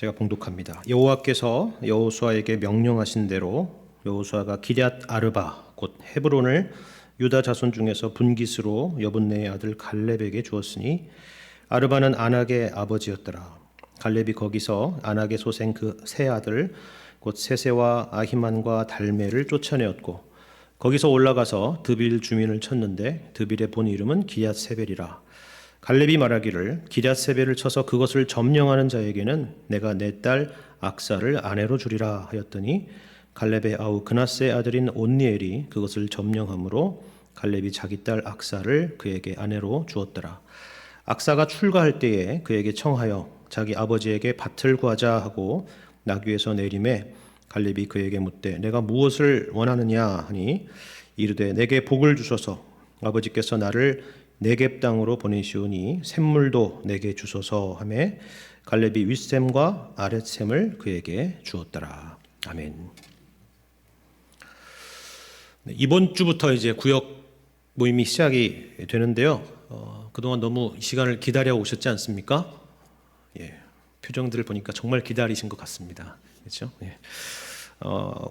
제가 봉독합니다. 여호와께서 여호수아에게 명령하신 대로 여호수아가 기럇 아르바 곧 헤브론을 유다 자손 중에서 분깃으로 여분네의 아들 갈렙에게 주었으니 아르바는 아낙의 아버지였더라. 갈렙이 거기서 아낙의 소생 그 세 아들 곧 세세와 아히만과 달메를 쫓아내었고 거기서 올라가서 드빌 주민을 쳤는데 드빌의 본 이름은 기쟇세벨이라. 갈렙이 말하기를 기쟇세벨을 쳐서 그것을 점령하는 자에게는 내가 내 딸 악사를 아내로 주리라 하였더니 갈렙의 아우 그나스의 아들인 온니엘이 그것을 점령함으로 갈렙이 자기 딸 악사를 그에게 아내로 주었더라. 악사가 출가할 때에 그에게 청하여 자기 아버지에게 밭을 구하자 하고 나귀에서 내림에 갈렙이 그에게 묻되 내가 무엇을 원하느냐 하니 이르되 내게 복을 주소서 아버지께서 나를 네겝 땅으로 보내시오니 샘물도 내게 주소서 하매 갈렙이 윗샘과 아랫샘을 그에게 주었더라. 아멘. 이번 주부터 이제 구역 모임이 시작이 되는데요. 그동안 너무 이 시간을 기다려 오셨지 않습니까? 예, 표정들을 보니까 정말 기다리신 것 같습니다. 그렇죠? 예.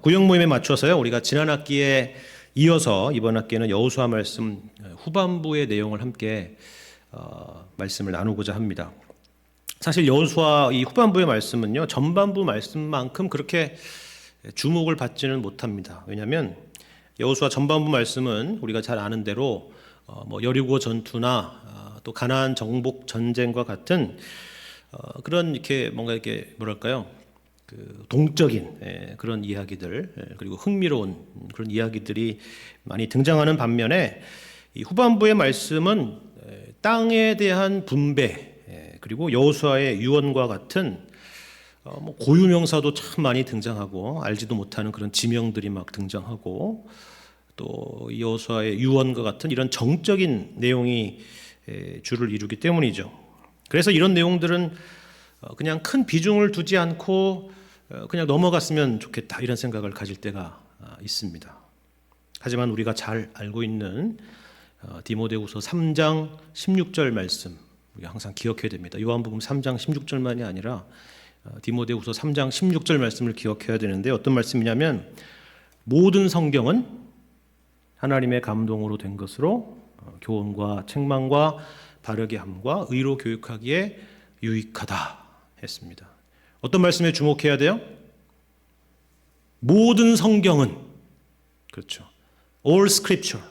구역 모임에 맞춰서요. 우리가 지난 학기에 이어서 이번 학기에는 여호수아 말씀 후반부의 내용을 함께 말씀을 나누고자 합니다. 사실 여호수아 이 후반부의 말씀은요 전반부 말씀만큼 그렇게 주목을 받지는 못합니다. 왜냐하면 여호수아 전반부 말씀은 우리가 잘 아는 대로 여리고 전투나 또 가나안 정복 전쟁과 같은 그런 이렇게 뭔가 이렇게 뭐랄까요? 그 동적인 그런 이야기들 그리고 흥미로운 그런 이야기들이 많이 등장하는 반면에 이 후반부의 말씀은 땅에 대한 분배 그리고 여호수아의 유언과 같은 고유명사도 참 많이 등장하고 알지도 못하는 그런 지명들이 막 등장하고 또 여호수아의 유언과 같은 이런 정적인 내용이 주를 이루기 때문이죠. 그래서 이런 내용들은 그냥 큰 비중을 두지 않고 그냥 넘어갔으면 좋겠다 이런 생각을 가질 때가 있습니다. 하지만 우리가 잘 알고 있는 디모데후서 3장 16절 말씀 우리가 항상 기억해야 됩니다. 요한복음 3장 16절만이 아니라 디모데후서 3장 16절 말씀을 기억해야 되는데 어떤 말씀이냐면 모든 성경은 하나님의 감동으로 된 것으로 교훈과 책망과 바르게 함과 의로 교육하기에 유익하다 했습니다. 어떤 말씀에 주목해야 돼요? 모든 성경은 그렇죠. All Scripture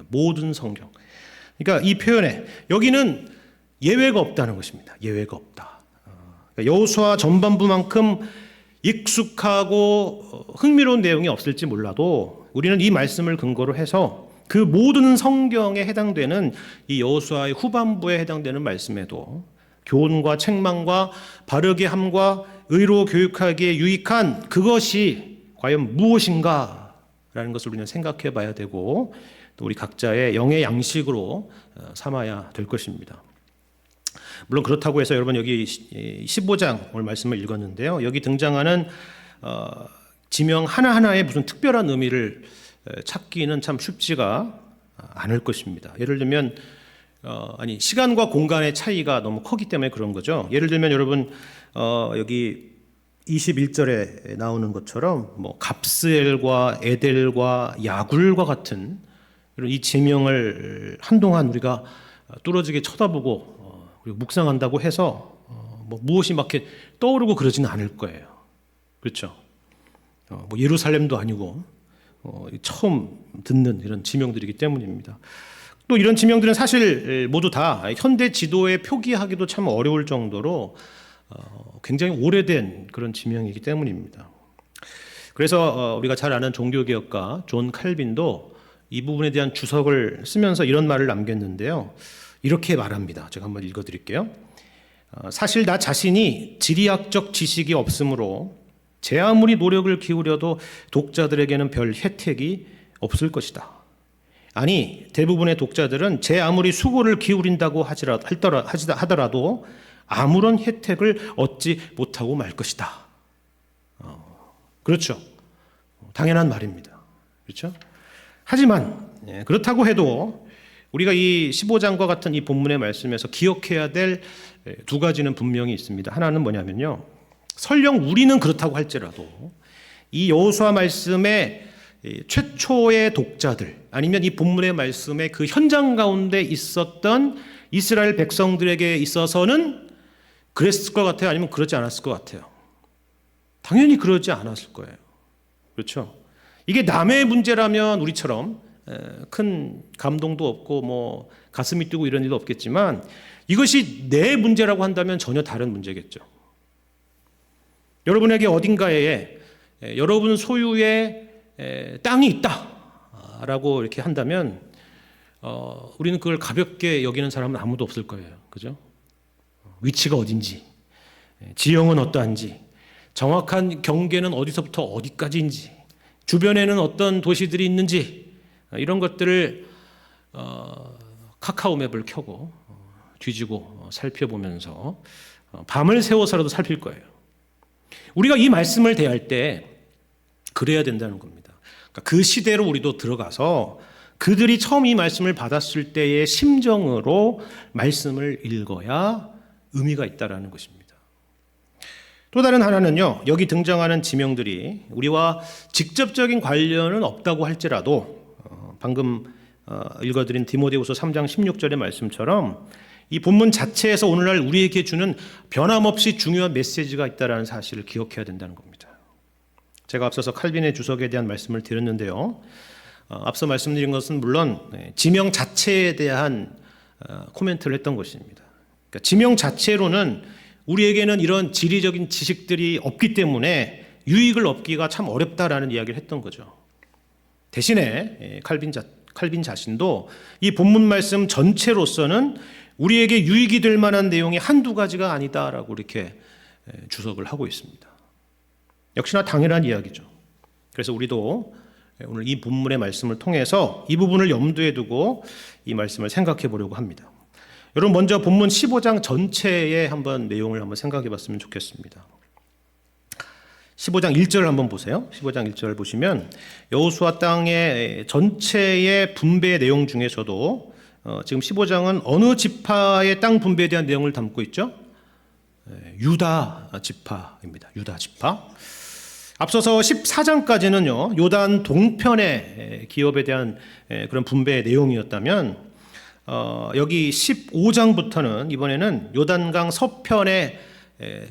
모든 성경. 그러니까 이 표현에 여기는 예외가 없다는 것입니다. 예외가 없다. 그러니까 여호수아 전반부만큼 익숙하고 흥미로운 내용이 없을지 몰라도 우리는 이 말씀을 근거로 해서 그 모든 성경에 해당되는 이 여호수아의 후반부에 해당되는 말씀에도 교훈과 책망과 바르게 함과 의로 교육하기에 유익한 그것이 과연 무엇인가라는 것을 우리는 생각해 봐야 되고 또 우리 각자의 영의 양식으로 삼아야 될 것입니다. 물론 그렇다고 해서 여러분 여기 15장 오늘 말씀을 읽었는데요. 여기 등장하는 지명 하나하나에 무슨 특별한 의미를 찾기는 참 쉽지가 않을 것입니다. 예를 들면 시간과 공간의 차이가 너무 크기 때문에 그런 거죠. 예를 들면 여러분 여기 21절에 나오는 것처럼 갑스엘과 에델과 야굴과 같은 이런 이 제명을 한동안 우리가 뚫어지게 쳐다보고 그리고 묵상한다고 해서 무엇이 막 이렇게 떠오르고 그러지는 않을 거예요. 그렇죠? 예루살렘도 아니고 처음 듣는 이런 지명들이기 때문입니다. 또 이런 지명들은 사실 모두 다 현대 지도에 표기하기도 참 어려울 정도로 굉장히 오래된 그런 지명이기 때문입니다. 그래서 우리가 잘 아는 종교개혁가 존 칼빈도 이 부분에 대한 주석을 쓰면서 이런 말을 남겼는데요. 이렇게 말합니다. 제가 한번 읽어드릴게요. 사실 나 자신이 지리학적 지식이 없으므로 제 아무리 노력을 기울여도 독자들에게는 별 혜택이 없을 것이다. 아니 대부분의 독자들은 제 아무리 수고를 기울인다고 하더라도 아무런 혜택을 얻지 못하고 말 것이다. 그렇죠. 당연한 말입니다. 그렇죠. 하지만 그렇다고 해도 우리가 이 15장과 같은 이 본문의 말씀에서 기억해야 될 두 가지는 분명히 있습니다. 하나는 뭐냐면요. 설령 우리는 그렇다고 할지라도 이 여호수아 말씀의 최초의 독자들 아니면 이 본문의 말씀의 그 현장 가운데 있었던 이스라엘 백성들에게 있어서는 그랬을 것 같아요? 아니면 그러지 않았을 것 같아요? 당연히 그러지 않았을 거예요. 그렇죠? 이게 남의 문제라면 우리처럼 큰 감동도 없고 뭐 가슴이 뛰고 이런 일도 없겠지만 이것이 내 문제라고 한다면 전혀 다른 문제겠죠. 여러분에게 어딘가에 여러분 소유의 땅이 있다라고 이렇게 한다면 우리는 그걸 가볍게 여기는 사람은 아무도 없을 거예요. 그죠? 위치가 어딘지, 지형은 어떠한지, 정확한 경계는 어디서부터 어디까지인지, 주변에는 어떤 도시들이 있는지 이런 것들을 카카오맵을 켜고 뒤지고 살펴보면서 밤을 새워서라도 살필 거예요. 우리가 이 말씀을 대할 때 그래야 된다는 겁니다. 그러니까 그 시대로 우리도 들어가서 그들이 처음 이 말씀을 받았을 때의 심정으로 말씀을 읽어야 의미가 있다라는 것입니다. 또 다른 하나는요, 여기 등장하는 지명들이 우리와 직접적인 관련은 없다고 할지라도 방금 읽어드린 디모데후서 3장 16절의 말씀처럼 이 본문 자체에서 오늘날 우리에게 주는 변함없이 중요한 메시지가 있다는 사실을 기억해야 된다는 겁니다. 제가 앞서서 칼빈의 주석에 대한 말씀을 드렸는데요. 앞서 말씀드린 것은 물론 지명 자체에 대한 코멘트를 했던 것입니다. 그러니까 지명 자체로는 우리에게는 이런 지리적인 지식들이 없기 때문에 유익을 얻기가 참 어렵다라는 이야기를 했던 거죠. 대신에 칼빈 자신도 이 본문 말씀 전체로서는 우리에게 유익이 될 만한 내용이 한두 가지가 아니다라고 이렇게 주석을 하고 있습니다. 역시나 당연한 이야기죠. 그래서 우리도 오늘 이 본문의 말씀을 통해서 이 부분을 염두에 두고 이 말씀을 생각해 보려고 합니다. 여러분 먼저 본문 15장 전체의 한번 내용을 한번 생각해 봤으면 좋겠습니다. 15장 1절 한번 보세요. 15장 1절 보시면 여호수아 땅의 전체의 분배 내용 중에서도 지금 15장은 어느 지파의 땅 분배에 대한 내용을 담고 있죠? 유다 지파입니다. 유다 지파. 앞서서 14장까지는요, 요단 동편의 기업에 대한 그런 분배의 내용이었다면 여기 15장부터는 이번에는 요단강 서편의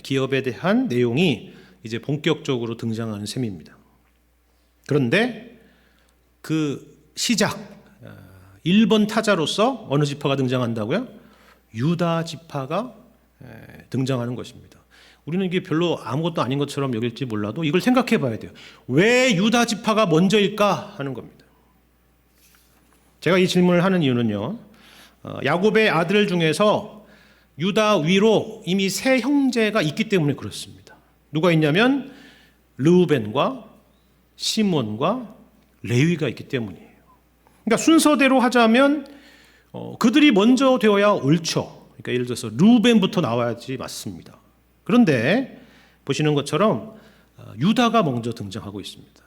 기업에 대한 내용이 이제 본격적으로 등장하는 셈입니다. 그런데 그 시작 1번 타자로서 어느 지파가 등장한다고요? 유다 지파가 등장하는 것입니다. 우리는 이게 별로 아무것도 아닌 것처럼 여길지 몰라도 이걸 생각해 봐야 돼요. 왜 유다 지파가 먼저일까 하는 겁니다. 제가 이 질문을 하는 이유는요, 야곱의 아들 중에서 유다 위로 이미 세 형제가 있기 때문에 그렇습니다. 누가 있냐면 르우벤과 시몬과 레위가 있기 때문이에요. 그러니까 순서대로 하자면 그들이 먼저 되어야 옳죠. 그러니까 예를 들어서 르우벤부터 나와야지 맞습니다. 그런데 보시는 것처럼 유다가 먼저 등장하고 있습니다.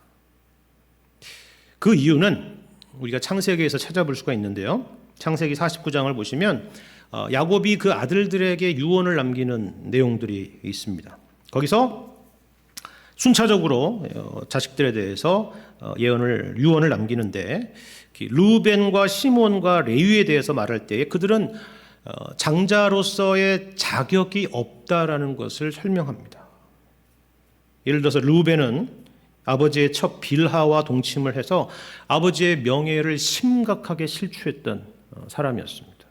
그 이유는 우리가 창세기에서 찾아볼 수가 있는데요. 창세기 49장을 보시면 야곱이 그 아들들에게 유언을 남기는 내용들이 있습니다. 거기서 순차적으로 자식들에 대해서 유언을 남기는데 르우벤과 시몬과 레위에 대해서 말할 때에 그들은 장자로서의 자격이 없다라는 것을 설명합니다. 예를 들어서 르우벤은 아버지의 첫 빌하와 동침을 해서 아버지의 명예를 심각하게 실추했던 사람이었습니다.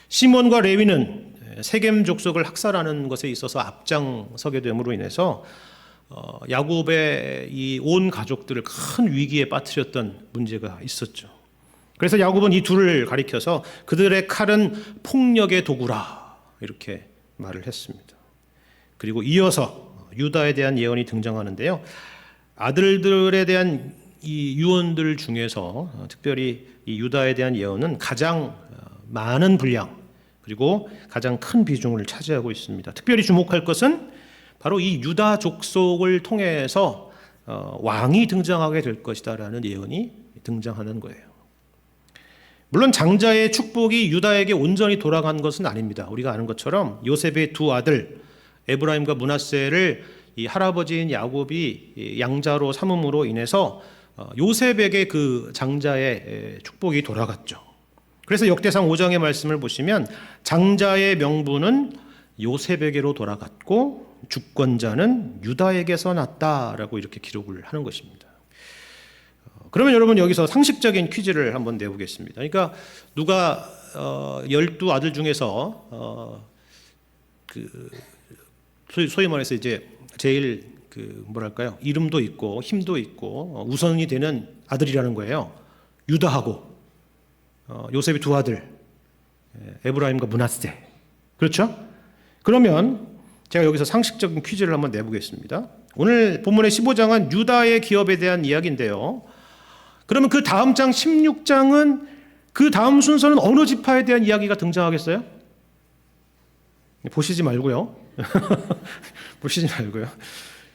시몬과 레위는 세겜 족속을 학살하는 것에 있어서 앞장서게 됨으로 인해서 야곱의 이 온 가족들을 큰 위기에 빠뜨렸던 문제가 있었죠. 그래서 야곱은 이 둘을 가리켜서 그들의 칼은 폭력의 도구라 이렇게 말을 했습니다. 그리고 이어서 유다에 대한 예언이 등장하는데요. 아들들에 대한 이 유언들 중에서 특별히 이 유다에 대한 예언은 가장 많은 분량 그리고 가장 큰 비중을 차지하고 있습니다. 특별히 주목할 것은 바로 이 유다 족속을 통해서 왕이 등장하게 될 것이다라는 예언이 등장하는 거예요. 물론 장자의 축복이 유다에게 온전히 돌아간 것은 아닙니다. 우리가 아는 것처럼 요셉의 두 아들 에브라임과 므낫세를 이 할아버지인 야곱이 양자로 삼음으로 인해서 요셉에게 그 장자의 축복이 돌아갔죠. 그래서 역대상 5장의 말씀을 보시면 장자의 명분은 요셉에게로 돌아갔고 주권자는 유다에게서 났다라고 이렇게 기록을 하는 것입니다. 그러면 여러분 여기서 상식적인 퀴즈를 한번 내보겠습니다. 그러니까 누가 12아들 중에서 소위 말해서 이제 제일 뭐랄까요, 이름도 있고 힘도 있고 우선이 되는 아들이라는 거예요. 유다하고 요셉이 두 아들, 에브라임과 므낫세. 그렇죠? 그러면 제가 여기서 상식적인 퀴즈를 한번 내보겠습니다. 오늘 본문의 15장은 유다의 기업에 대한 이야기인데요. 그러면 그 다음 장 16장은 그 다음 순서는 어느 지파에 대한 이야기가 등장하겠어요? 보시지 말고요. 보시지 말고요.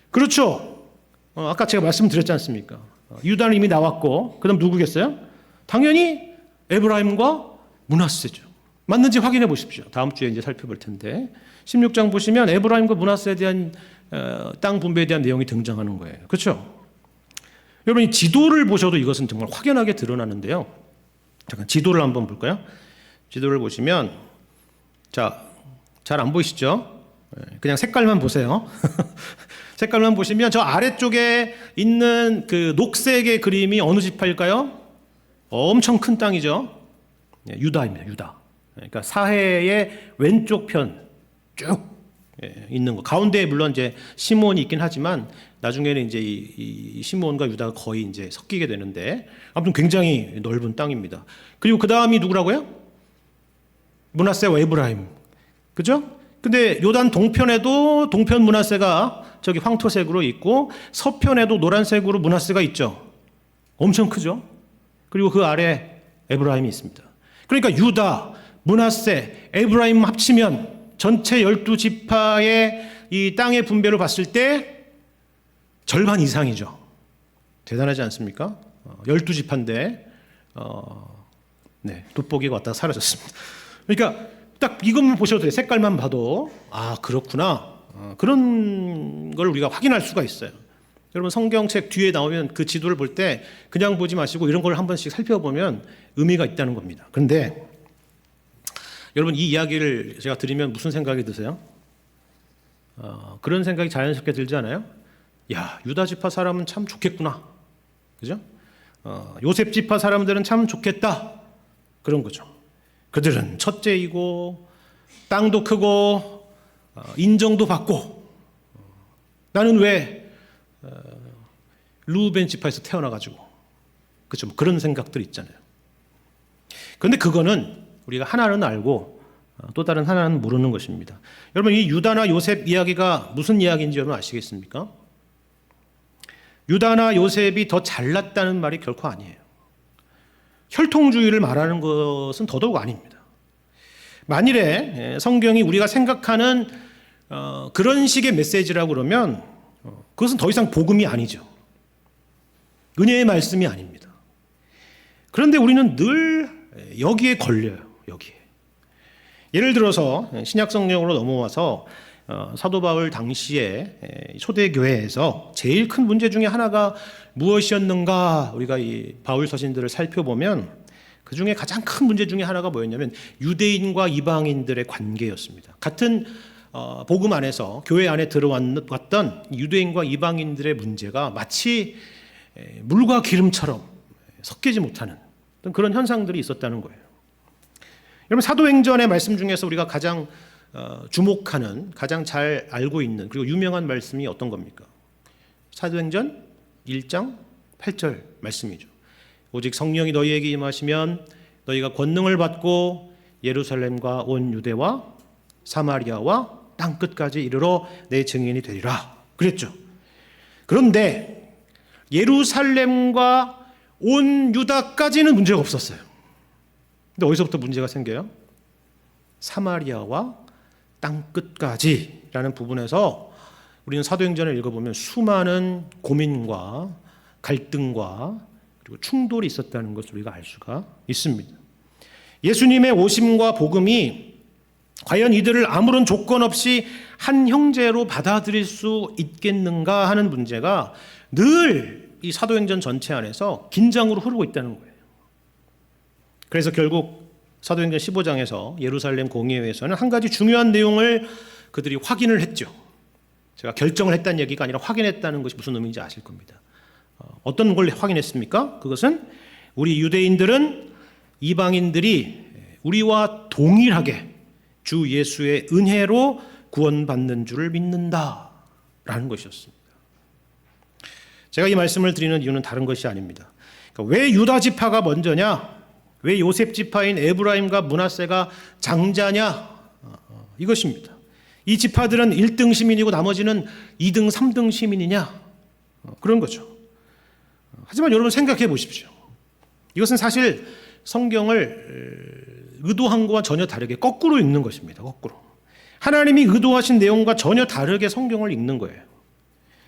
그렇죠. 아까 제가 말씀드렸지 않습니까? 유다는 이미 나왔고, 그 다음 누구겠어요? 당연히 에브라임과 므낫세죠. 맞는지 확인해 보십시오. 다음 주에 이제 살펴볼 텐데 16장 보시면 에브라임과 므낫세에 대한 땅 분배에 대한 내용이 등장하는 거예요. 그렇죠? 여러분 이 지도를 보셔도 이것은 정말 확연하게 드러나는데요. 잠깐 지도를 한번 볼까요? 지도를 보시면 자, 잘 안 보이시죠? 그냥 색깔만 보세요. 색깔만 보시면 저 아래쪽에 있는 그 녹색의 그림이 어느 지파일까요? 엄청 큰 땅이죠. 유다입니다. 유다. 그러니까 사해의 왼쪽 편 쭉 있는 거. 가운데에 물론 이제 시몬이 있긴 하지만 나중에는 이제 이 시몬과 유다가 거의 이제 섞이게 되는데 아무튼 굉장히 넓은 땅입니다. 그리고 그 다음이 누구라고요? 므낫세와 에브라임. 그죠? 근데 요단 동편에도 동편 므낫세가 저기 황토색으로 있고 서편에도 노란색으로 므낫세가 있죠. 엄청 크죠? 그리고 그 아래 에브라임이 있습니다. 그러니까 유다, 므낫세, 에브라임 합치면 전체 12지파의 이 땅의 분배를 봤을 때 절반 이상이죠. 대단하지 않습니까? 12지파인데 돋보기가 왔다가 사라졌습니다. 그러니까 딱 이것만 보셔도 돼요. 색깔만 봐도 아 그렇구나. 그런 걸 우리가 확인할 수가 있어요. 여러분 성경책 뒤에 나오면 그 지도를 볼 때 그냥 보지 마시고 이런 걸 한 번씩 살펴보면 의미가 있다는 겁니다. 그런데 여러분 이 이야기를 제가 드리면 무슨 생각이 드세요? 그런 생각이 자연스럽게 들지 않아요? 야, 유다 지파 사람은 참 좋겠구나. 그죠? 요셉 지파 사람들은 참 좋겠다. 그런 거죠. 그들은 첫째이고 땅도 크고 인정도 받고 나는 왜 루벤 지파에서 태어나가지고 그렇죠? 그런 생각들 있잖아요. 그런데 그거는 우리가 하나는 알고 또 다른 하나는 모르는 것입니다. 여러분 이 유다나 요셉 이야기가 무슨 이야기인지 여러분 아시겠습니까? 유다나 요셉이 더 잘났다는 말이 결코 아니에요. 혈통주의를 말하는 것은 더더욱 아닙니다. 만일에 성경이 우리가 생각하는 그런 식의 메시지라고 그러면 그것은 더 이상 복음이 아니죠. 은혜의 말씀이 아닙니다. 그런데 우리는 늘 여기에 걸려요. 여기에. 예를 들어서 신약 성경으로 넘어와서 사도 바울 당시에 초대교회에서 제일 큰 문제 중에 하나가 무엇이었는가 우리가 이 바울 서신들을 살펴보면 그 중에 가장 큰 문제 중에 하나가 뭐였냐면 유대인과 이방인들의 관계였습니다. 같은 복음 안에서 교회 안에 들어왔던 유대인과 이방인들의 문제가 마치 물과 기름처럼 섞이지 못하는 그런 현상들이 있었다는 거예요. 여러분 사도행전의 말씀 중에서 우리가 가장 주목하는 가장 잘 알고 있는 그리고 유명한 말씀이 어떤 겁니까? 사도행전 1장 8절 말씀이죠. 오직 성령이 너희에게 임하시면 너희가 권능을 받고 예루살렘과 온 유대와 사마리아와 땅 끝까지 이르러 내 증인이 되리라 그랬죠. 그런데 예루살렘과 온 유다까지는 문제가 없었어요. 근데 어디서부터 문제가 생겨요? 사마리아와 땅 끝까지라는 부분에서 우리는 사도행전을 읽어보면 수많은 고민과 갈등과 그리고 충돌이 있었다는 것을 우리가 알 수가 있습니다. 예수님의 오심과 복음이 과연 이들을 아무런 조건 없이 한 형제로 받아들일 수 있겠는가 하는 문제가 늘 이 사도행전 전체 안에서 긴장으로 흐르고 있다는 거예요. 그래서 결국 사도행전 15장에서 예루살렘 공의회에서는 한 가지 중요한 내용을 그들이 확인을 했죠. 제가 결정을 했다는 얘기가 아니라 확인했다는 것이 무슨 의미인지 아실 겁니다. 어떤 걸 확인했습니까? 그것은 우리 유대인들은 이방인들이 우리와 동일하게 주 예수의 은혜로 구원받는 줄을 믿는다라는 것이었습니다. 제가 이 말씀을 드리는 이유는 다른 것이 아닙니다. 그러니까 왜 유다 지파가 먼저냐? 왜 요셉 지파인 에브라임과 므낫세가 장자냐? 이것입니다. 이 지파들은 1등 시민이고 나머지는 2등, 3등 시민이냐? 그런 거죠. 하지만 여러분 생각해 보십시오. 이것은 사실 성경을 의도한 것과 전혀 다르게 거꾸로 읽는 것입니다. 거꾸로. 하나님이 의도하신 내용과 전혀 다르게 성경을 읽는 거예요.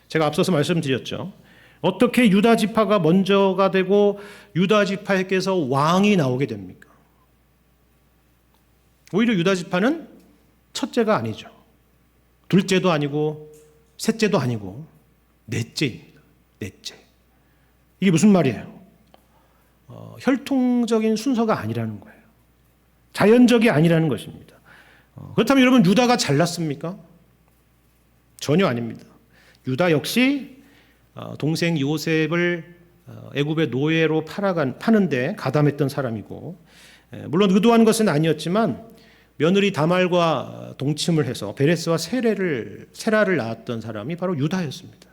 제가 앞서서 말씀드렸죠. 어떻게 유다 지파가 먼저가 되고 유다 지파에게서 왕이 나오게 됩니까? 오히려 유다 지파는 첫째가 아니죠. 둘째도 아니고 셋째도 아니고 넷째입니다. 넷째. 이게 무슨 말이에요? 혈통적인 순서가 아니라는 거예요. 자연적이 아니라는 것입니다. 그렇다면 여러분 유다가 잘났습니까? 전혀 아닙니다. 유다 역시 동생 요셉을 애굽의 노예로 파는데 가담했던 사람이고, 물론 의도한 것은 아니었지만 며느리 다말과 동침을 해서 베레스와 세라를 낳았던 사람이 바로 유다였습니다.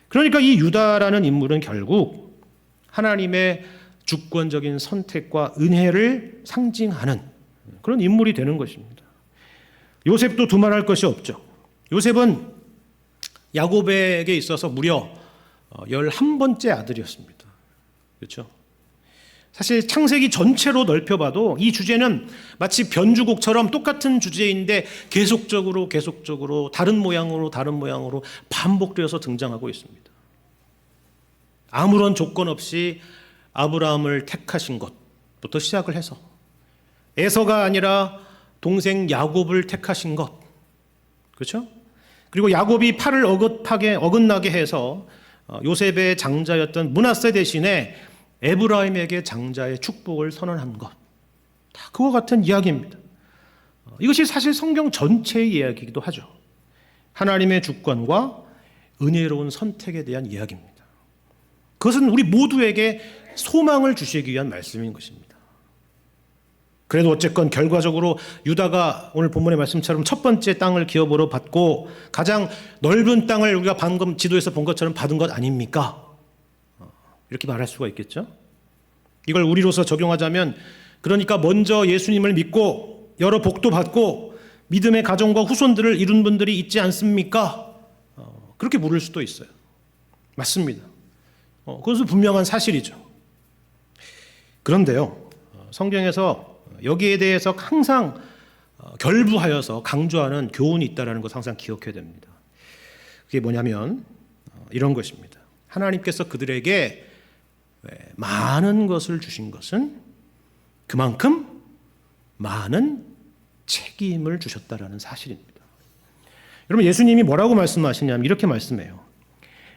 그러니까 이 유다라는 인물은 결국 하나님의 주권적인 선택과 은혜를 상징하는 그런 인물이 되는 것입니다. 요셉도 두말할 것이 없죠. 요셉은 야곱에게 있어서 무려 11번째 아들이었습니다. 그렇죠? 사실 창세기 전체로 넓혀봐도 이 주제는 마치 변주곡처럼 똑같은 주제인데 계속적으로 다른 모양으로 반복되어서 등장하고 있습니다. 아무런 조건 없이 아브라함을 택하신 것부터 시작을 해서 에서가 아니라 동생 야곱을 택하신 것, 그렇죠? 그리고 야곱이 팔을 어긋나게 해서 요셉의 장자였던 므낫세 대신에 에브라임에게 장자의 축복을 선언한 것, 다 그와 같은 이야기입니다. 이것이 사실 성경 전체의 이야기이기도 하죠. 하나님의 주권과 은혜로운 선택에 대한 이야기입니다. 그것은 우리 모두에게 소망을 주시기 위한 말씀인 것입니다. 그래도 어쨌건 결과적으로 유다가 오늘 본문의 말씀처럼 첫 번째 땅을 기업으로 받고 가장 넓은 땅을 우리가 방금 지도에서 본 것처럼 받은 것 아닙니까? 이렇게 말할 수가 있겠죠. 이걸 우리로서 적용하자면, 그러니까 먼저 예수님을 믿고 여러 복도 받고 믿음의 가정과 후손들을 이룬 분들이 있지 않습니까? 그렇게 물을 수도 있어요. 맞습니다. 그것은 분명한 사실이죠. 그런데요, 성경에서 여기에 대해서 항상 결부하여서 강조하는 교훈이 있다는 것을 항상 기억해야 됩니다. 그게 뭐냐면 이런 것입니다. 하나님께서 그들에게 많은 것을 주신 것은 그만큼 많은 책임을 주셨다라는 사실입니다. 여러분, 예수님이 뭐라고 말씀하시냐면 이렇게 말씀해요.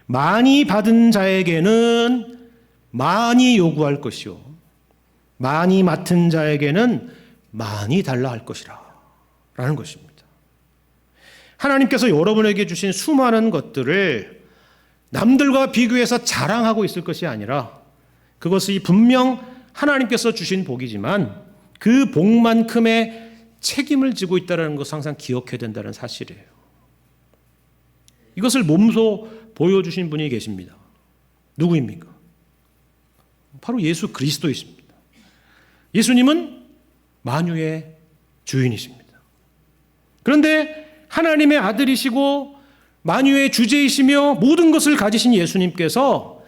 많이 받은 자에게는 많이 요구할 것이요, 많이 맡은 자에게는 많이 달라 할 것이라 라는 것입니다. 하나님께서 여러분에게 주신 수많은 것들을 남들과 비교해서 자랑하고 있을 것이 아니라 그것이 분명 하나님께서 주신 복이지만 그 복만큼의 책임을 지고 있다는 것을 항상 기억해야 된다는 사실이에요. 이것을 몸소 보여주신 분이 계십니다. 누구입니까? 바로 예수 그리스도이십니다. 예수님은 만유의 주인이십니다. 그런데 하나님의 아들이시고 만유의 주제이시며 모든 것을 가지신 예수님께서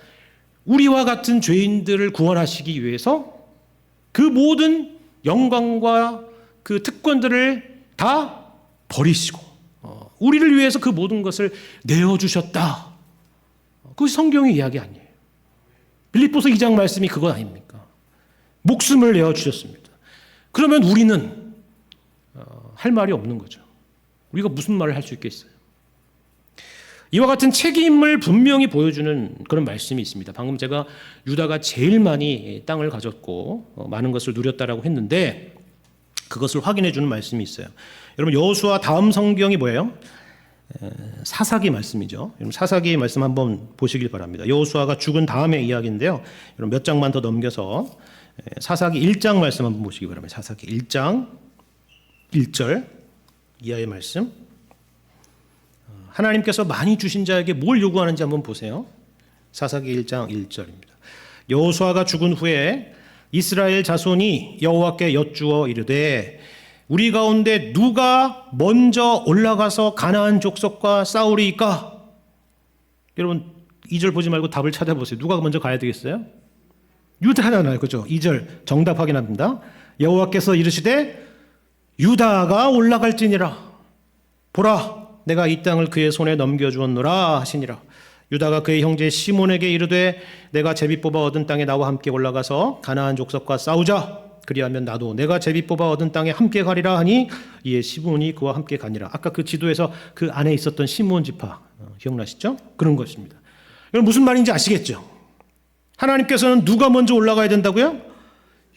우리와 같은 죄인들을 구원하시기 위해서 그 모든 영광과 그 특권들을 다 버리시고 우리를 위해서 그 모든 것을 내어주셨다. 그것이 성경의 이야기 아니에요. 빌립보서 2장 말씀이 그것 아닙니까? 목숨을 내어주셨습니다. 그러면 우리는 할 말이 없는 거죠. 우리가 무슨 말을 할 수 있겠어요? 이와 같은 책임을 분명히 보여주는 그런 말씀이 있습니다. 방금 제가 유다가 제일 많이 땅을 가졌고 많은 것을 누렸다라고 했는데 그것을 확인해 주는 말씀이 있어요. 여러분 여호수아 다음 성경이 뭐예요? 사사기 말씀이죠. 여러분 사사기 말씀 한번 보시길 바랍니다. 여호수아가 죽은 다음의 이야기인데요. 여러분 몇 장만 더 넘겨서 사사기 1장 말씀 한번 보시기 바랍니다. 사사기 1장 1절 이하의 말씀. 하나님께서 많이 주신 자에게 뭘 요구하는지 한번 보세요. 사사기 1장 1절입니다. 여호수아가 죽은 후에 이스라엘 자손이 여호와께 여쭈어 이르되 우리 가운데 누가 먼저 올라가서 가나안 족속과 싸우리이까? 여러분 2절 보지 말고 답을 찾아보세요. 누가 먼저 가야 되겠어요? 유다잖아요. 그죠? 2절 정답 확인합니다. 여호와께서 이르시되 유다가 올라갈지니라. 보라 내가 이 땅을 그의 손에 넘겨주었노라 하시니라. 유다가 그의 형제 시몬에게 이르되 내가 제비 뽑아 얻은 땅에 나와 함께 올라가서 가나안 족속과 싸우자. 그리하면 나도 내가 제비 뽑아 얻은 땅에 함께 가리라 하니 이에 시몬이 그와 함께 가니라. 아까 그 지도에서 그 안에 있었던 시몬 지파 기억나시죠? 그런 것입니다. 여러분 무슨 말인지 아시겠죠? 하나님께서는 누가 먼저 올라가야 된다고요?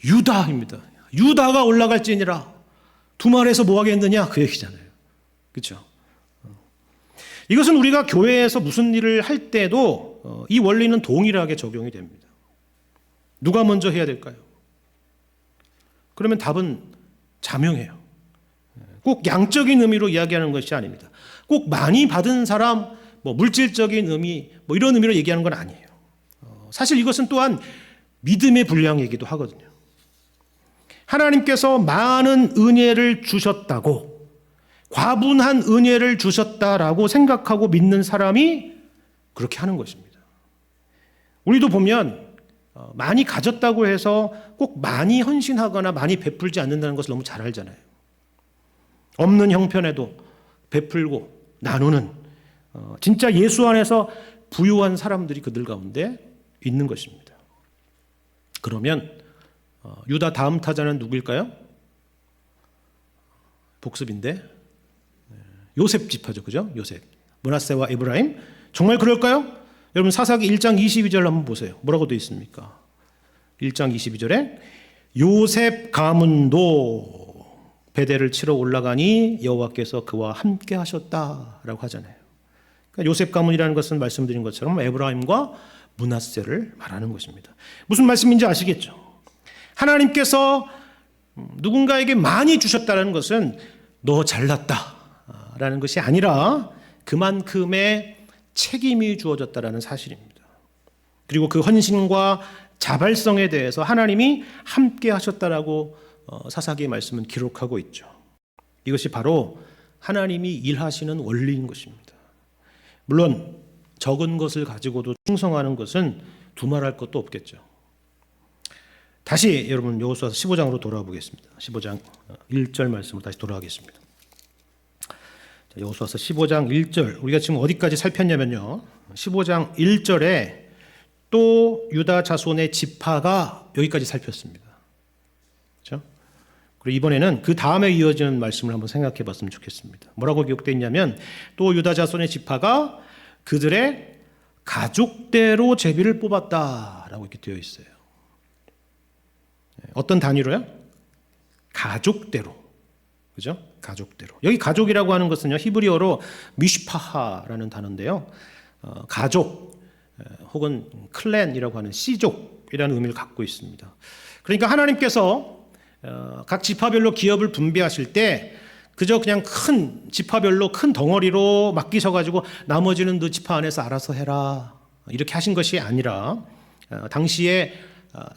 유다입니다. 유다가 올라갈지니라. 두 말에서 뭐 하겠느냐? 그 얘기잖아요. 그렇죠? 이것은 우리가 교회에서 무슨 일을 할 때도 이 원리는 동일하게 적용이 됩니다. 누가 먼저 해야 될까요? 그러면 답은 자명해요. 꼭 양적인 의미로 이야기하는 것이 아닙니다. 꼭 많이 받은 사람, 물질적인 의미, 이런 의미로 얘기하는 건 아니에요. 사실 이것은 또한 믿음의 분량이기도 하거든요. 하나님께서 많은 은혜를 주셨다고, 과분한 은혜를 주셨다라고 생각하고 믿는 사람이 그렇게 하는 것입니다. 우리도 보면 많이 가졌다고 해서 꼭 많이 헌신하거나 많이 베풀지 않는다는 것을 너무 잘 알잖아요. 없는 형편에도 베풀고 나누는 진짜 예수 안에서 부유한 사람들이 그들 가운데 있는 것입니다. 그러면 유다 다음 타자는 누구일까요? 복습인데 요셉 지파죠. 그죠? 요셉. 므낫세와 에브라임. 정말 그럴까요? 여러분 사사기 1장 22절 한번 보세요. 뭐라고 되어 있습니까? 1장 22절에 요셉 가문도 베델을 치러 올라가니 여호와께서 그와 함께 하셨다라고 하잖아요. 그러니까 요셉 가문이라는 것은 말씀드린 것처럼 에브라임과 므낫세를 말하는 것입니다. 무슨 말씀인지 아시겠죠? 하나님께서 누군가에게 많이 주셨다는 것은 너 잘났다라는 것이 아니라 그만큼의 책임이 주어졌다라는 사실입니다. 그리고 그 헌신과 자발성에 대해서 하나님이 함께 하셨다라고 사사기의 말씀은 기록하고 있죠. 이것이 바로 하나님이 일하시는 원리인 것입니다. 물론 적은 것을 가지고도 충성하는 것은 두말할 것도 없겠죠. 다시 여러분 여호수아서 15장으로 돌아와 보겠습니다. 15장 1절 말씀으로 다시 돌아가겠습니다. 여호수아서 15장 1절 우리가 지금 어디까지 살폈냐면요. 15장 1절에 또 유다 자손의 지파가 여기까지 살폈습니다. 그렇죠? 그리고 이번에는 그 다음에 이어지는 말씀을 한번 생각해 봤으면 좋겠습니다. 뭐라고 기록되어 있냐면 또 유다 자손의 지파가 그들의 가족대로 제비를 뽑았다라고 이렇게 되어 있어요. 어떤 단위로요? 가족대로. 그죠? 가족대로. 여기 가족이라고 하는 것은요, 히브리어로 미슈파하라는 단어인데요. 가족 혹은 클랜이라고 하는 씨족이라는 의미를 갖고 있습니다. 그러니까 하나님께서 각 지파별로 기업을 분배하실 때 그저 그냥 큰 지파별로 큰 덩어리로 맡기셔가지고 나머지는 너 지파 안에서 알아서 해라 이렇게 하신 것이 아니라 당시에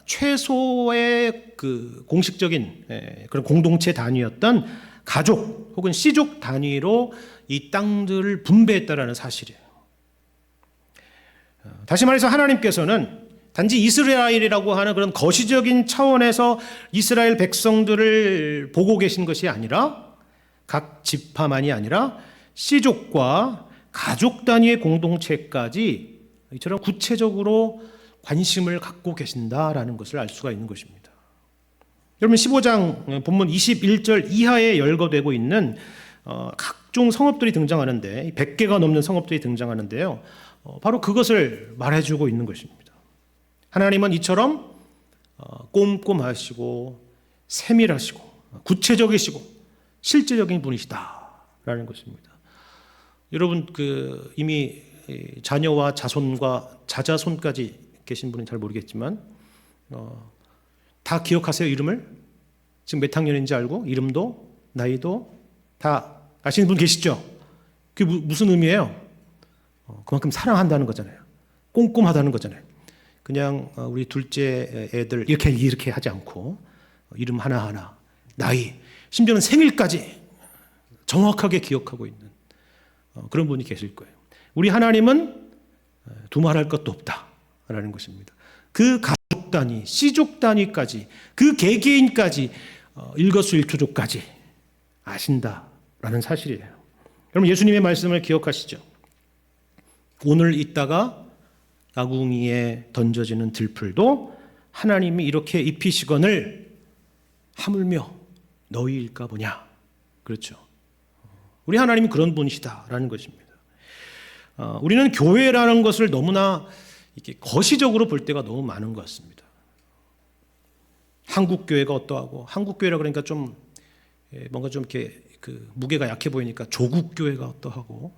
최소의 그 공식적인 그런 공동체 단위였던 가족 혹은 씨족 단위로 이 땅들을 분배했다라는 사실이에요. 다시 말해서 하나님께서는 단지 이스라엘이라고 하는 그런 거시적인 차원에서 이스라엘 백성들을 보고 계신 것이 아니라 각 지파만이 아니라 씨족과 가족 단위의 공동체까지 이처럼 구체적으로 관심을 갖고 계신다라는 것을 알 수가 있는 것입니다. 여러분 15장 본문 21절 이하에 열거되고 있는 각종 성읍들이 등장하는데 100개가 넘는 성읍들이 등장하는데요. 바로 그것을 말해주고 있는 것입니다. 하나님은 이처럼 꼼꼼하시고 세밀하시고 구체적이시고 실제적인 분이시다라는 것입니다. 여러분 이미 자녀와 자손과 자자손까지 계신 분은 잘 모르겠지만 다 기억하세요? 이름을? 지금 몇 학년인지 알고 이름도 나이도 다 아시는 분 계시죠? 그게 무슨 의미예요? 그만큼 사랑한다는 거잖아요. 꼼꼼하다는 거잖아요. 그냥 우리 둘째 애들 이렇게 하지 않고 이름 하나하나, 나이, 심지어는 생일까지 정확하게 기억하고 있는 그런 분이 계실 거예요. 우리 하나님은 두말할 것도 없다라는 것입니다. 그 가족 단위, 씨족 단위까지, 그 개개인까지, 일거수일투족까지 아신다라는 사실이에요. 여러분 예수님의 말씀을 기억하시죠? 오늘 있다가 나궁이에 던져지는 들풀도 하나님이 이렇게 입히시거늘 하물며 너희일까 보냐. 그렇죠. 우리 하나님이 그런 분이시다라는 것입니다. 우리는 교회라는 것을 너무나 이렇게 거시적으로 볼 때가 너무 많은 것 같습니다. 한국 교회가 어떠하고, 한국 교회라 그러니까 좀 뭔가 좀 이렇게 무게가 약해 보이니까 조국 교회가 어떠하고,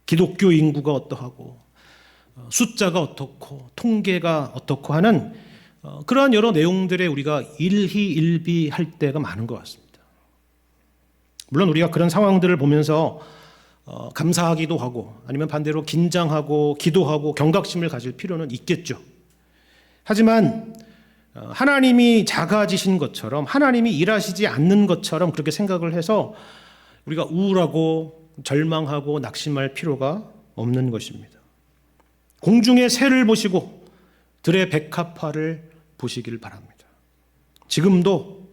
기독교 인구가 어떠하고, 숫자가 어떻고, 통계가 어떻고 하는 그러한 여러 내용들에 우리가 일희일비할 때가 많은 것 같습니다. 물론 우리가 그런 상황들을 보면서 감사하기도 하고 아니면 반대로 긴장하고 기도하고 경각심을 가질 필요는 있겠죠. 하지만 하나님이 작아지신 것처럼 하나님이 일하시지 않는 것처럼 그렇게 생각을 해서 우리가 우울하고 절망하고 낙심할 필요가 없는 것입니다. 공중의 새를 보시고 들의 백합화를 보시길 바랍니다. 지금도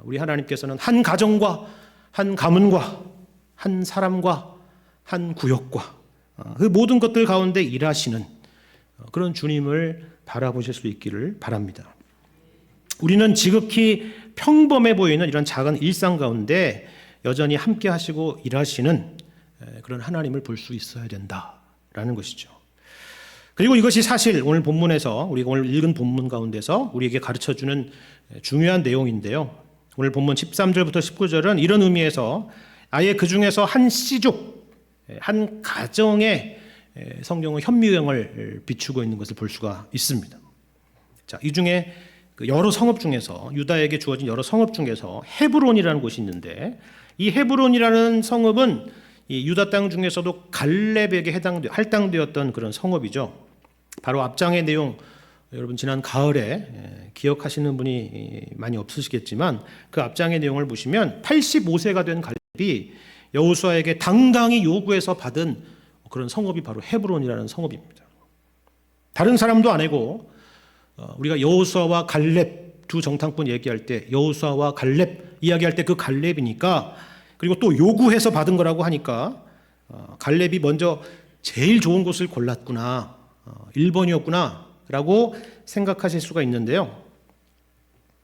우리 하나님께서는 한 가정과 한 가문과 한 사람과 한 구역과 그 모든 것들 가운데 일하시는 그런 주님을 바라보실 수 있기를 바랍니다. 우리는 지극히 평범해 보이는 이런 작은 일상 가운데 여전히 함께 하시고 일하시는 그런 하나님을 볼 수 있어야 된다라는 것이죠. 그리고 이것이 사실 오늘 본문에서 우리가 오늘 읽은 본문 가운데서 우리에게 가르쳐주는 중요한 내용인데요. 오늘 본문 13절부터 19절은 이런 의미에서 아예 그 중에서 한 씨족, 한 가정의 성경의 현미경을 비추고 있는 것을 볼 수가 있습니다. 자, 이 중에 여러 성읍 중에서 유다에게 주어진 여러 성읍 중에서 헤브론이라는 곳이 있는데 이 헤브론이라는 성읍은 이 유다 땅 중에서도 갈렙에게 할당되었던 그런 성읍이죠. 바로 앞장의 내용 여러분 지난 가을에 기억하시는 분이 많이 없으시겠지만 그 앞장의 내용을 보시면 85세가 된 갈렙이 여호수아에게 당당히 요구해서 받은 그런 성읍이 바로 헤브론이라는 성읍입니다. 다른 사람도 아니고 우리가 여호수아와 갈렙 두 정탐꾼 얘기할 때 여호수아와 갈렙 이야기할 때 그 갈렙이니까 그리고 또 요구해서 받은 거라고 하니까 갈렙이 먼저 제일 좋은 곳을 골랐구나 1번이었구나 라고 생각하실 수가 있는데요.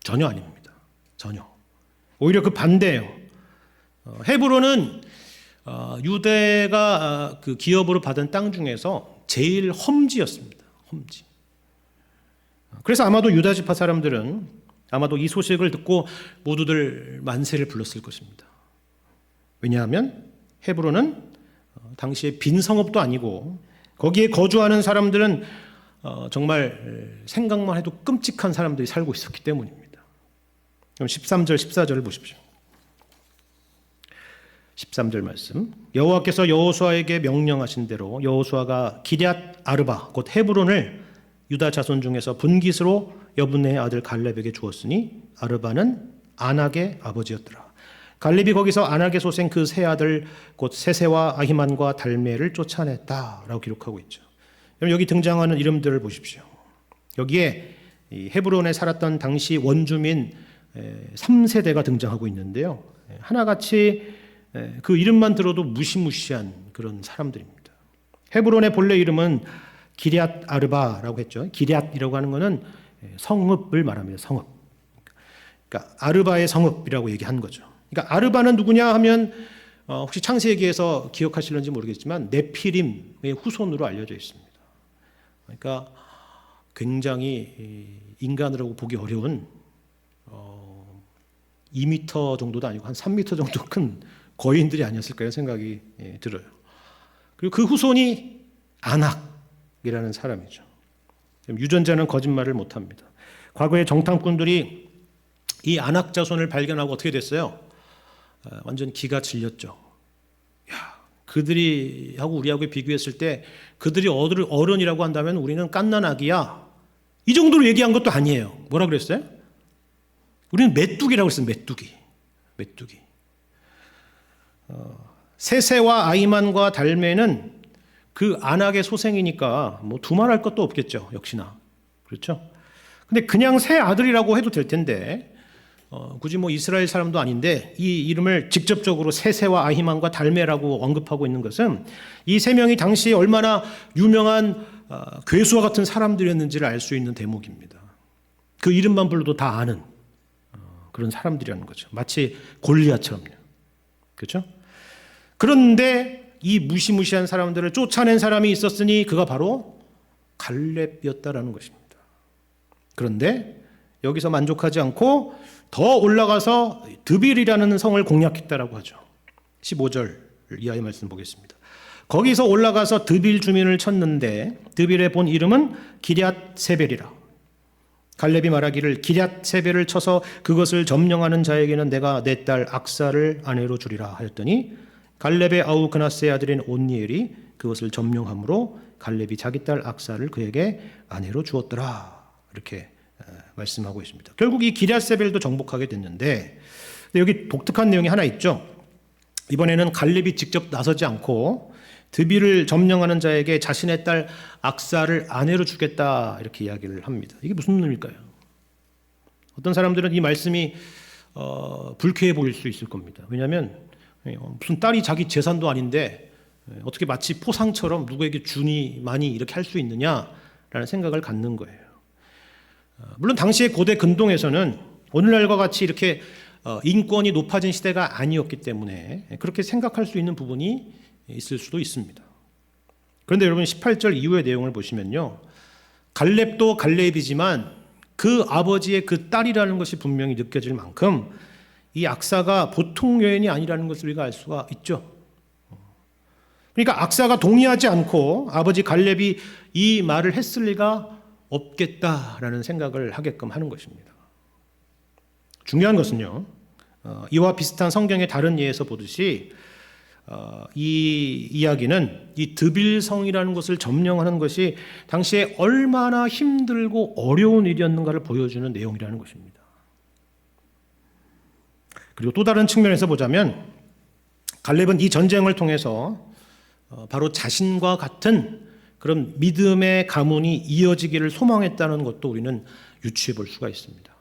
전혀 아닙니다. 전혀. 오히려 그 반대예요. 헤브론은 유대가 그 기업으로 받은 땅 중에서 제일 험지였습니다. 험지. 그래서 아마도 유다 지파 사람들은 아마도 이 소식을 듣고 모두들 만세를 불렀을 것입니다. 왜냐하면 헤브론은 당시에 빈 성읍도 아니고 거기에 거주하는 사람들은 정말 생각만 해도 끔찍한 사람들이 살고 있었기 때문입니다. 그럼 13절, 14절을 보십시오. 13절 말씀. 여호와께서 여호수아에게 명령하신 대로 여호수아가 기럇 아르바 곧 헤브론을 유다 자손 중에서 분깃으로 여분의 아들 갈렙에게 주었으니 아르바는 아낙의 아버지였더라. 갈렙이 거기서 아낙의 소생 그 세 아들 곧 세세와 아히만과 달메를 쫓아냈다라고 기록하고 있죠. 여기 등장하는 이름들을 보십시오. 여기에 헤브론에 살았던 당시 원주민 3세대가 등장하고 있는데요. 하나같이 그 이름만 들어도 무시무시한 그런 사람들입니다. 헤브론의 본래 이름은 기럇 아르바라고 했죠. 기럇이라고 하는 것은 성읍을 말합니다. 성읍. 그러니까 아르바의 성읍이라고 얘기한 거죠. 그러니까 아르바는 누구냐 하면 혹시 창세기에서 기억하실는지 모르겠지만 네피림의 후손으로 알려져 있습니다. 그러니까 굉장히 인간으로 보기 어려운 2m 정도도 아니고 한 3m 정도 큰 거인들이 아니었을까 생각이 들어요. 그리고 그 후손이 아낙이라는 사람이죠. 유전자는 거짓말을 못합니다. 과거에 정탐꾼들이 이 아낙 자손을 발견하고 어떻게 됐어요? 완전 기가 질렸죠. 야, 그들이 하고 우리하고 비교했을 때 그들이 어른이라고 한다면 우리는 갓난아기야. 이 정도로 얘기한 것도 아니에요. 뭐라 그랬어요? 우리는 메뚜기라고 했어요. 메뚜기. 세세와 아이만과 달메는 그 아낙의 소생이니까 뭐 두말할 것도 없겠죠. 역시나. 그렇죠? 근데 그냥 새 아들이라고 해도 될 텐데 굳이 뭐 이스라엘 사람도 아닌데 이 이름을 직접적으로 세세와 아히만과 달메라고 언급하고 있는 것은 이 세 명이 당시에 얼마나 유명한 괴수와 같은 사람들이었는지를 알 수 있는 대목입니다. 그 이름만 불러도 다 아는 그런 사람들이라는 거죠. 마치 골리앗처럼요. 그렇죠? 그런데 이 무시무시한 사람들을 쫓아낸 사람이 있었으니 그가 바로 갈렙이었다라는 것입니다. 그런데 여기서 만족하지 않고 더 올라가서 드빌이라는 성을 공략했다라고 하죠. 15절 이하의 말씀 보겠습니다. 거기서 올라가서 드빌 주민을 쳤는데 드빌의 본 이름은 기럇 세벨이라. 갈렙이 말하기를 기럇 세벨을 쳐서 그것을 점령하는 자에게는 내가 내 딸 악사를 아내로 주리라 하였더니 갈렙의 아우 그나스의 아들인 온니엘이 그것을 점령함으로 갈렙이 자기 딸 악사를 그에게 아내로 주었더라. 이렇게 말씀하고 있습니다. 결국 이 기럇 세벨도 정복하게 됐는데 여기 독특한 내용이 하나 있죠. 이번에는 갈렙이 직접 나서지 않고 드빌을 점령하는 자에게 자신의 딸 악사를 아내로 주겠다 이렇게 이야기를 합니다. 이게 무슨 의미일까요? 어떤 사람들은 이 말씀이 불쾌해 보일 수 있을 겁니다. 왜냐하면 무슨 딸이 자기 재산도 아닌데 어떻게 마치 포상처럼 누구에게 주니 많이 이렇게 할 수 있느냐라는 생각을 갖는 거예요. 물론 당시의 고대 근동에서는 오늘날과 같이 이렇게 인권이 높아진 시대가 아니었기 때문에 그렇게 생각할 수 있는 부분이 있을 수도 있습니다. 그런데 여러분 18절 이후의 내용을 보시면요. 갈렙도 갈렙이지만 그 아버지의 그 딸이라는 것이 분명히 느껴질 만큼 이 악사가 보통 여인이 아니라는 것을 우리가 알 수가 있죠. 그러니까 악사가 동의하지 않고 아버지 갈렙이 이 말을 했을 리가 없겠다라는 생각을 하게끔 하는 것입니다. 중요한 것은요. 이와 비슷한 성경의 다른 예에서 보듯이 이 이야기는 이 드빌성이라는 것을 점령하는 것이 당시에 얼마나 힘들고 어려운 일이었는가를 보여주는 내용이라는 것입니다. 그리고 또 다른 측면에서 보자면 갈렙은 이 전쟁을 통해서 바로 자신과 같은 그런 믿음의 가문이 이어지기를 소망했다는 것도 우리는 유추해 볼 수가 있습니다.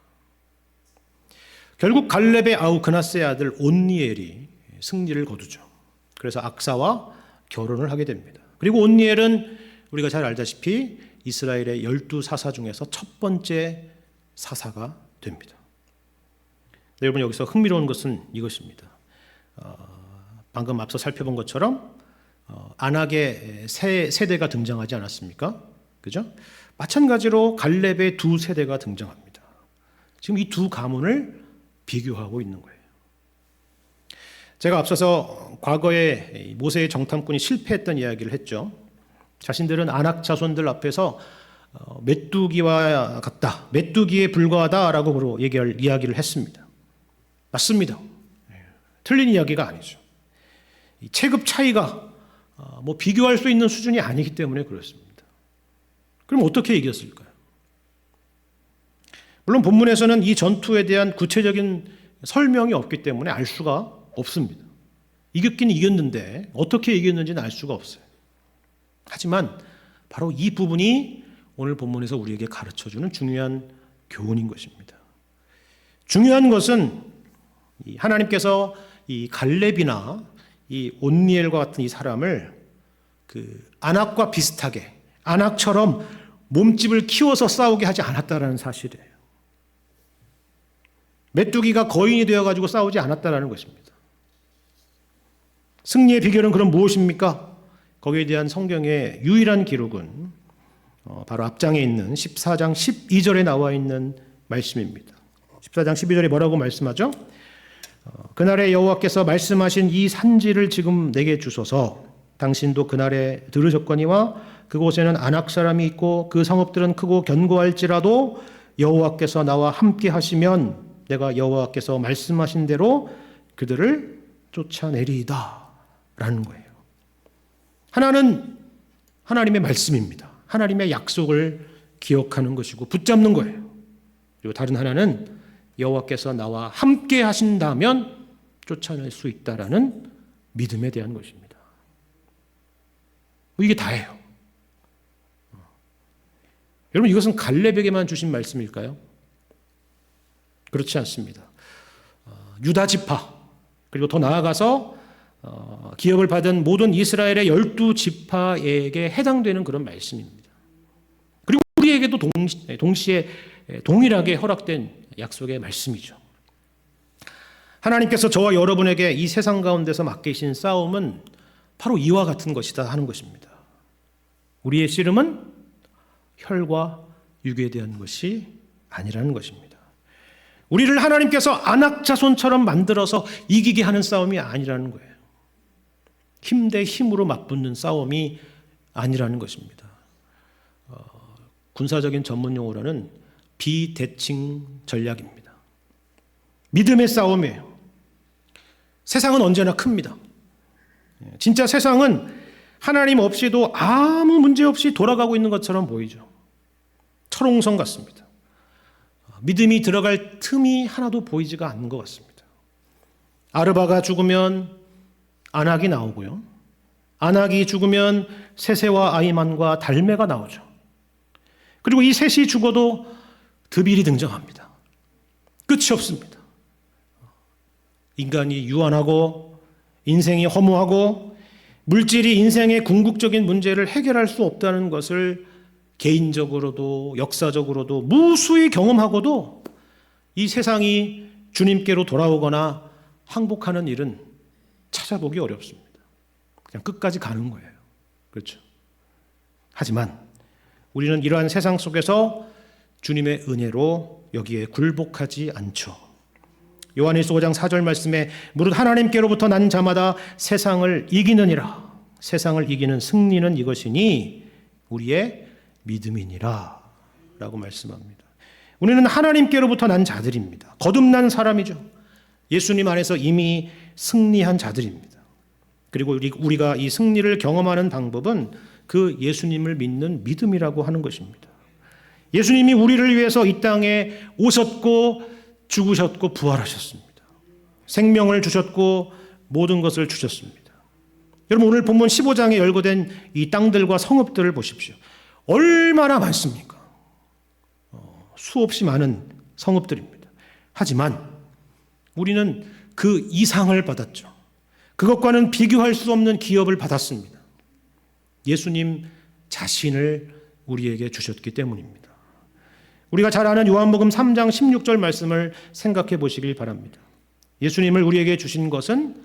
결국 갈렙의 아우 그나스의 아들 온니엘이 승리를 거두죠. 그래서 악사와 결혼을 하게 됩니다. 그리고 온니엘은 우리가 잘 알다시피 이스라엘의 12사사 중에서 첫 번째 사사가 됩니다. 여러분 여기서 흥미로운 것은 이것입니다. 방금 앞서 살펴본 것처럼 아낙의 세 세대가 등장하지 않았습니까? 그죠? 마찬가지로 갈렙의 두 세대가 등장합니다. 지금 이 두 가문을 비교하고 있는 거예요. 제가 앞서서 과거에 모세의 정탐꾼이 실패했던 이야기를 했죠. 자신들은 아낙 자손들 앞에서 메뚜기와 같다, 메뚜기에 불과하다라고 이야기를 했습니다. 맞습니다. 틀린 이야기가 아니죠. 체급 차이가 뭐 비교할 수 있는 수준이 아니기 때문에 그렇습니다. 그럼 어떻게 이겼을까요? 물론 본문에서는 이 전투에 대한 구체적인 설명이 없기 때문에 알 수가 없습니다. 이겼긴 이겼는데 어떻게 이겼는지는 알 수가 없어요. 하지만 바로 이 부분이 오늘 본문에서 우리에게 가르쳐주는 중요한 교훈인 것입니다. 중요한 것은 하나님께서 이 갈렙이나 이 온니엘과 같은 이 사람을 그 아낙과 비슷하게 아낙처럼 몸집을 키워서 싸우게 하지 않았다라는 사실이에요. 메뚜기가 거인이 되어가지고 싸우지 않았다라는 것입니다. 승리의 비결은 그럼 무엇입니까? 거기에 대한 성경의 유일한 기록은 바로 앞장에 있는 14장 12절에 나와 있는 말씀입니다. 14장 12절에 뭐라고 말씀하죠? 그날에 여호와께서 말씀하신 이 산지를 지금 내게 주소서. 당신도 그날에 들으셨거니와 그곳에는 아낙 사람이 있고 그 성읍들은 크고 견고할지라도 여호와께서 나와 함께 하시면 내가 여호와께서 말씀하신 대로 그들을 쫓아내리이다 라는 거예요. 하나는 하나님의 말씀입니다. 하나님의 약속을 기억하는 것이고 붙잡는 거예요. 그리고 다른 하나는 여호와께서 나와 함께 하신다면 쫓아낼 수 있다라는 믿음에 대한 것입니다. 이게 다예요. 여러분, 이것은 갈렙에게만 주신 말씀일까요? 그렇지 않습니다. 유다 지파, 그리고 더 나아가서 기업을 받은 모든 이스라엘의 12지파에게 해당되는 그런 말씀입니다. 그리고 우리에게도 동시에 동일하게 허락된 약속의 말씀이죠. 하나님께서 저와 여러분에게 이 세상 가운데서 맡기신 싸움은 바로 이와 같은 것이다 하는 것입니다. 우리의 씨름은 혈과 육에 대한 것이 아니라는 것입니다. 우리를 하나님께서 안악 자손처럼 만들어서 이기게 하는 싸움이 아니라는 거예요. 힘 대 힘으로 맞붙는 싸움이 아니라는 것입니다. 군사적인 전문 용어로는 비대칭 전략입니다. 믿음의 싸움이에요. 세상은 언제나 큽니다. 진짜 세상은 하나님 없이도 아무 문제 없이 돌아가고 있는 것처럼 보이죠. 철옹성 같습니다. 믿음이 들어갈 틈이 하나도 보이지가 않는 것 같습니다. 아르바가 죽으면 아낙이 나오고요. 아낙이 죽으면 세세와 아이만과 달메가 나오죠. 그리고 이 셋이 죽어도 드빌이 등장합니다. 끝이 없습니다. 인간이 유한하고 인생이 허무하고 물질이 인생의 궁극적인 문제를 해결할 수 없다는 것을 개인적으로도 역사적으로도 무수히 경험하고도 이 세상이 주님께로 돌아오거나 항복하는 일은 찾아보기 어렵습니다. 그냥 끝까지 가는 거예요. 그렇죠? 하지만 우리는 이러한 세상 속에서 주님의 은혜로 여기에 굴복하지 않죠. 요한일서 5장 4절 말씀에 무릇 하나님께로부터 난 자마다 세상을 이기느니라. 세상을 이기는 승리는 이것이니 우리의 믿음이니라 라고 말씀합니다. 우리는 하나님께로부터 난 자들입니다. 거듭난 사람이죠. 예수님 안에서 이미 승리한 자들입니다. 그리고 우리가 이 승리를 경험하는 방법은 그 예수님을 믿는 믿음이라고 하는 것입니다. 예수님이 우리를 위해서 이 땅에 오셨고 죽으셨고 부활하셨습니다. 생명을 주셨고 모든 것을 주셨습니다. 여러분, 오늘 본문 15장에 열거된 이 땅들과 성읍들을 보십시오. 얼마나 많습니까? 수없이 많은 성읍들입니다. 하지만 우리는 그 이상을 받았죠. 그것과는 비교할 수 없는 기업을 받았습니다. 예수님 자신을 우리에게 주셨기 때문입니다. 우리가 잘 아는 요한복음 3장 16절 말씀을 생각해 보시길 바랍니다. 예수님을 우리에게 주신 것은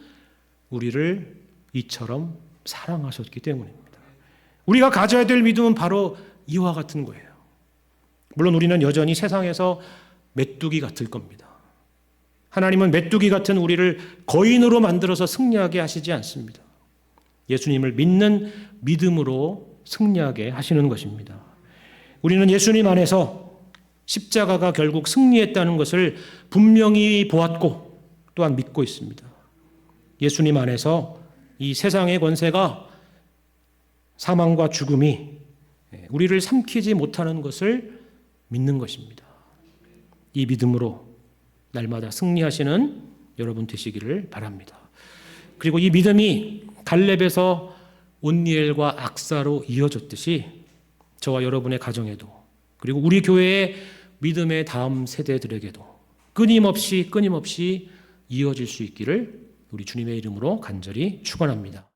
우리를 이처럼 사랑하셨기 때문입니다. 우리가 가져야 될 믿음은 바로 이와 같은 거예요. 물론 우리는 여전히 세상에서 메뚜기 같을 겁니다. 하나님은 메뚜기 같은 우리를 거인으로 만들어서 승리하게 하시지 않습니다. 예수님을 믿는 믿음으로 승리하게 하시는 것입니다. 우리는 예수님 안에서 십자가가 결국 승리했다는 것을 분명히 보았고 또한 믿고 있습니다. 예수님 안에서 이 세상의 권세가 사망과 죽음이 우리를 삼키지 못하는 것을 믿는 것입니다. 이 믿음으로 날마다 승리하시는 여러분 되시기를 바랍니다. 그리고 이 믿음이 갈렙에서 온니엘과 악사로 이어졌듯이 저와 여러분의 가정에도 그리고 우리 교회의 믿음의 다음 세대들에게도 끊임없이 이어질 수 있기를 우리 주님의 이름으로 간절히 축원합니다.